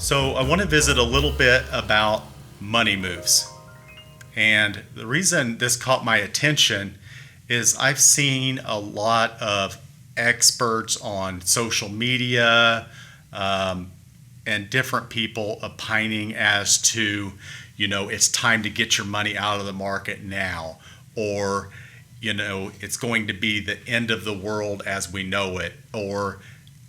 So I want to visit a little bit about money moves. And the reason this caught my attention is I've seen a lot of experts on social media and different people opining as to, it's time to get your money out of the market now, or, it's going to be the end of the world as we know it, or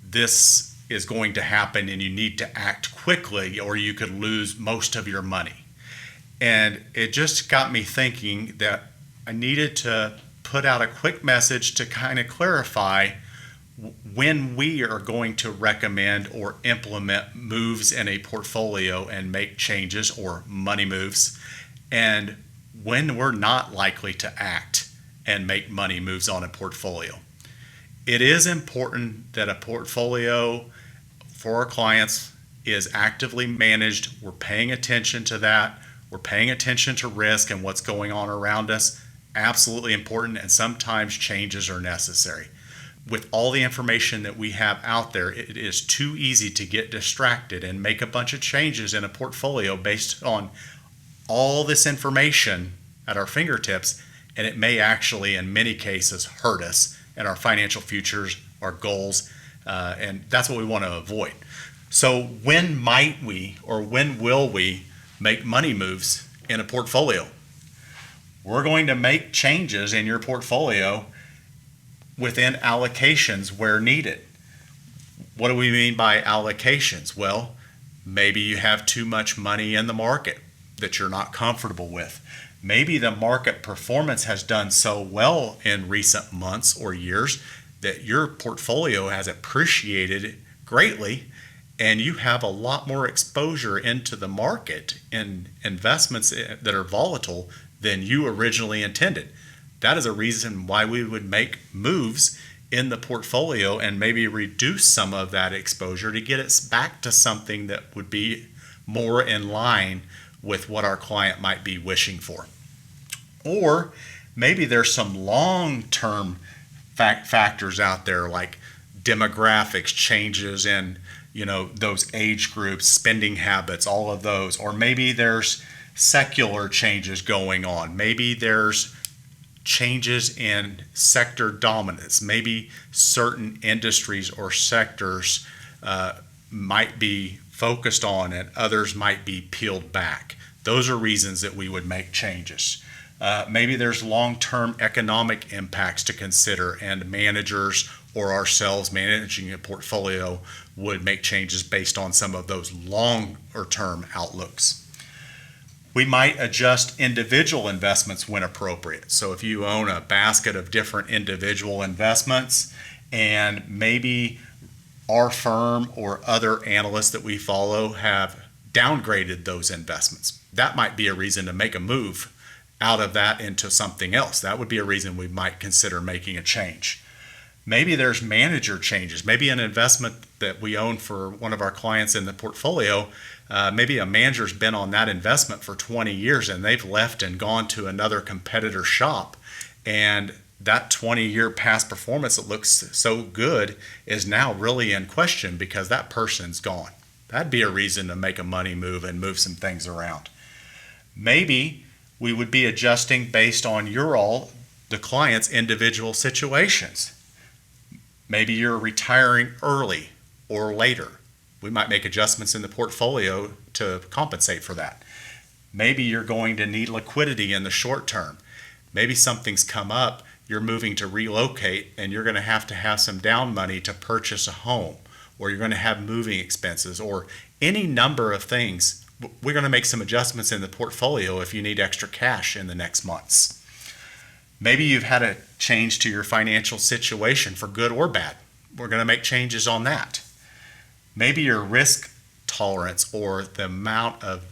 this is going to happen and you need to act quickly or you could lose most of your money. And it just got me thinking that I needed to put out a quick message to kind of clarify when we are going to recommend or implement moves in a portfolio and make changes or money moves, and when we're not likely to act and make money moves on a portfolio. It is important that a portfolio for our clients is actively managed. We're paying attention to that. We're paying attention to risk and what's going on around us. Absolutely important, and sometimes changes are necessary. With all the information that we have out there, it is too easy to get distracted and make a bunch of changes in a portfolio based on all this information at our fingertips, and it may actually, in many cases, hurt us and our financial futures, our goals, and that's what we want to avoid. So when might we, or when will we, make money moves in a portfolio? We're going to make changes in your portfolio within allocations where needed. What do we mean by allocations? Well, maybe you have too much money in the market that you're not comfortable with. Maybe the market performance has done so well in recent months or years that your portfolio has appreciated greatly and you have a lot more exposure into the market in investments that are volatile than you originally intended. That is a reason why we would make moves in the portfolio and maybe reduce some of that exposure to get it back to something that would be more in line with what our client might be wishing for. Or maybe there's some long-term factors out there like demographics, changes in those age groups, spending habits, all of those. Or maybe there's secular changes going on. Maybe there's changes in sector dominance. Maybe certain industries or sectors might be focused on and others might be peeled back. Those are reasons that we would make changes. Maybe there's long-term economic impacts to consider, and managers or ourselves managing a portfolio would make changes based on some of those longer-term outlooks. We might adjust individual investments when appropriate. So if you own a basket of different individual investments and maybe our firm or other analysts that we follow have downgraded those investments, that might be a reason to make a move out of that into something else. That would be a reason we might consider making a change. Maybe there's manager changes. Maybe an investment that we own for one of our clients in the portfolio, maybe a manager's been on that investment for 20 years and they've left and gone to another competitor shop, and that 20-year past performance that looks so good is now really in question because that person's gone. That'd be a reason to make a money move and move some things around. Maybe we would be adjusting based on the client's individual situations. Maybe you're retiring early or later. We might make adjustments in the portfolio to compensate for that. Maybe you're going to need liquidity in the short term. Maybe something's come up, you're moving to relocate, and you're going to have some down money to purchase a home, or you're going to have moving expenses, or any number of things. We're going to make some adjustments in the portfolio if you need extra cash in the next months. Maybe you've had a change to your financial situation for good or bad. We're going to make changes on that. Maybe your risk tolerance or the amount of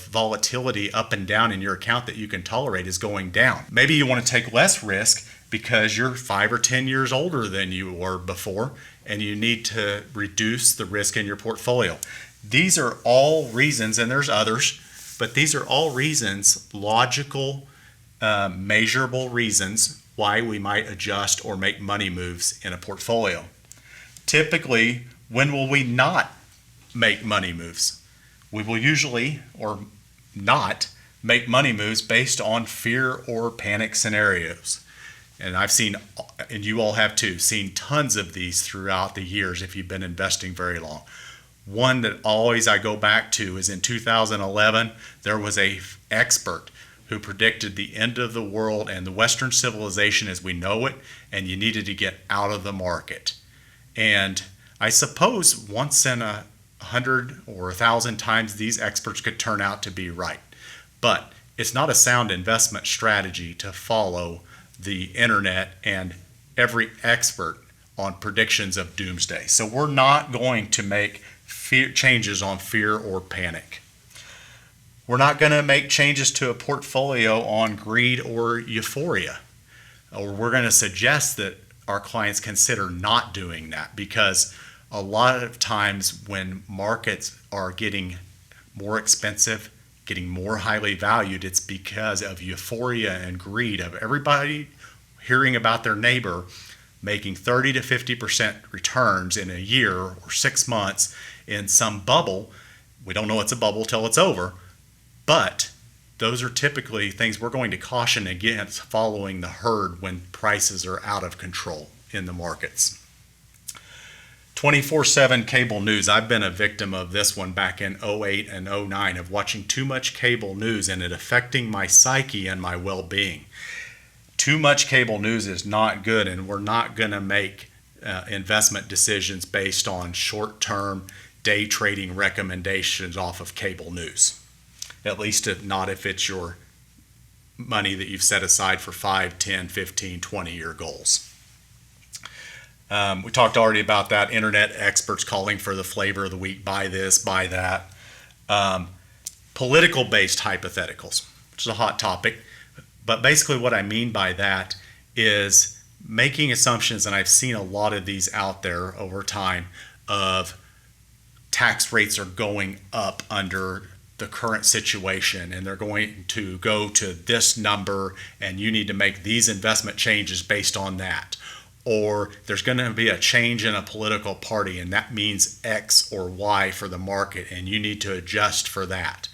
volatility up and down in your account that you can tolerate is going down. Maybe you want to take less risk because you're 5 or 10 years older than you were before and you need to reduce the risk in your portfolio. These are all reasons, and there's others, but these are all reasons, logical, measurable reasons why we might adjust or make money moves in a portfolio. Typically, when will we not make money moves. We will usually or not make money moves based on fear or panic scenarios. And I've seen, and you all have too, seen tons of these throughout the years if you've been investing very long. One that always I go back to is in 2011, there was a expert who predicted the end of the world and the Western civilization as we know it, and you needed to get out of the market. And I suppose once in 100 or 1,000 times these experts could turn out to be right. But it's not a sound investment strategy to follow the internet and every expert on predictions of doomsday. So we're not going to make changes on fear or panic. We're not going to make changes to a portfolio on greed or euphoria. Or we're going to suggest that our clients consider not doing that, because a lot of times when markets are getting more expensive, getting more highly valued, it's because of euphoria and greed of everybody hearing about their neighbor making 30 to 50% returns in a year or 6 months in some bubble. We don't know it's a bubble till it's over, but those are typically things we're going to caution against following the herd when prices are out of control in the markets. 24/7 cable news. I've been a victim of this one back in 08 and 09 of watching too much cable news and it affecting my psyche and my well-being. Too much cable news is not good, and we're not going to make investment decisions based on short-term day trading recommendations off of cable news. At least not if it's your money that you've set aside for 5, 10, 15, 20-year goals. We talked already about that. Internet experts calling for the flavor of the week, buy this, buy that. Political-based hypotheticals, which is a hot topic. But basically what I mean by that is making assumptions, and I've seen a lot of these out there over time, of tax rates are going up under the current situation and they're going to go to this number and you need to make these investment changes based on that. Or there's going to be a change in a political party and that means X or Y for the market and you need to adjust for that.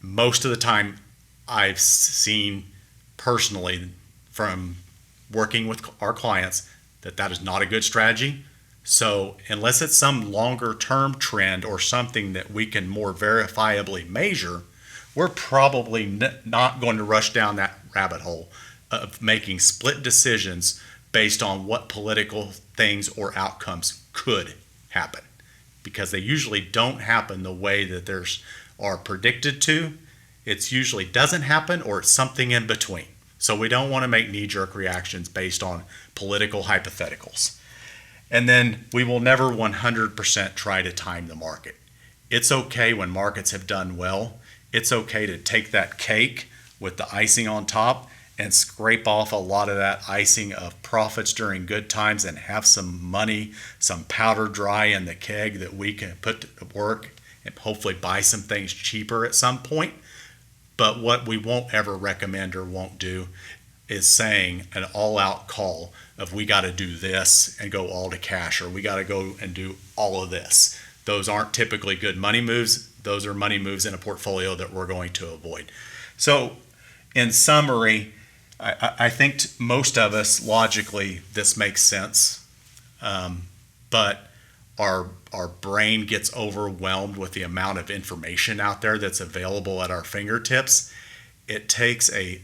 Most of the time I've seen personally from working with our clients that that is not a good strategy. So unless it's some longer term trend or something that we can more verifiably measure, we're probably not going to rush down that rabbit hole of making split decisions based on what political things or outcomes could happen, because they usually don't happen the way that are predicted to. It usually doesn't happen, or it's something in between. So we don't want to make knee-jerk reactions based on political hypotheticals. And then we will never 100% try to time the market. It's okay when markets have done well. It's okay to take that cake with the icing on top and scrape off a lot of that icing of profits during good times and have some money, some powder dry in the keg that we can put to work and hopefully buy some things cheaper at some point. But what we won't ever recommend or won't do is saying an all-out call of we got to do this and go all to cash, or we got to go and do all of this. Those aren't typically good money moves. Those are money moves in a portfolio that we're going to avoid. So in summary, I think most of us logically this makes sense, but our brain gets overwhelmed with the amount of information out there that's available at our fingertips. It takes a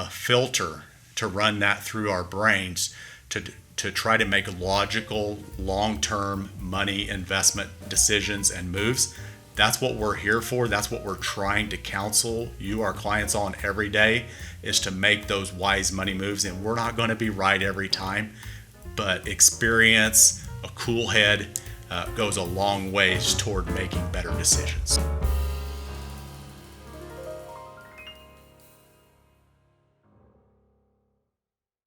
filter to run that through our brains to try to make logical, long-term money investment decisions and moves. That's what we're here for. That's what we're trying to counsel you, our clients, on every day, is to make those wise money moves. And we're not going to be right every time, but experience, a cool head, goes a long ways toward making better decisions.